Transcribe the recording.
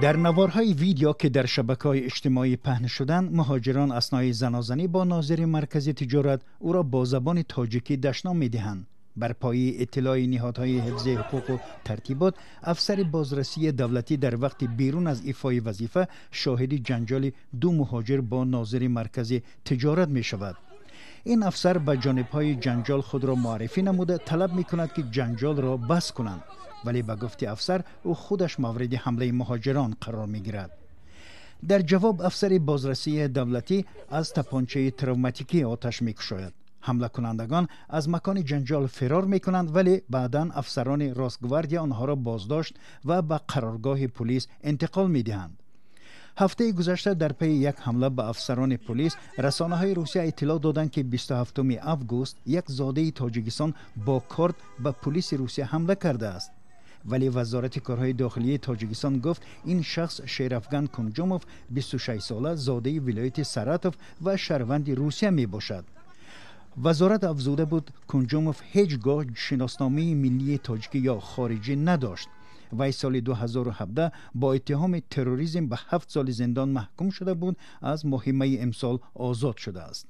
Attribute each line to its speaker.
Speaker 1: در نوارهای ویدیو که در شبکه‌های اجتماعی پهن شدند، مهاجران اثنای زنازنی با ناظر مرکزی تجارت او را با زبان تاجیکی دشنام می‌دهند. بر پایه اطلاع نهادهای حفظ حقوق و ترتیبات، افسر بازرسی دولتی در وقت بیرون از ایفای وظیفه شاهد جنجال دو مهاجر با ناظر مرکزی تجارت می شود. این افسر به جانب‌های جنجال خود را معرفی نموده طلب می‌کند که جنجال را بس کنند، ولی به گفت افسر او خودش مورد حمله مهاجران قرار می‌گیرد. در جواب افسر بازرسی دولتی از تپانچه تروماتیکی آتش می‌کشاید. حمله کنندگان از مکان جنجال فرار می‌کنند، ولی بعداً افسران راستگواردی آنها را بازداشت و به قرارگاه پلیس انتقال می‌دهند. هفته گذشته در پی یک حمله به افسران پلیس، رسانه‌های روسیه اطلاع دادند که 27 آگوست یک زاده تاجیکستان با کارت به پلیس روسیه حمله کرده است. ولی وزارت کارهای داخلی تاجیکستان گفت این شخص شیرافگان کنجوموف 26 ساله زاده ولایت ساراتوف و شهروند روسیه می باشد. وزارت افزوده بود کنجوموف هیچگاه شناسنامه ملی تاجیکی یا خارجی نداشت. وی سال 2017 با اتهام تروریسم به 7 سال زندان محکوم شده بود. از ماه می امسال آزاد شده است.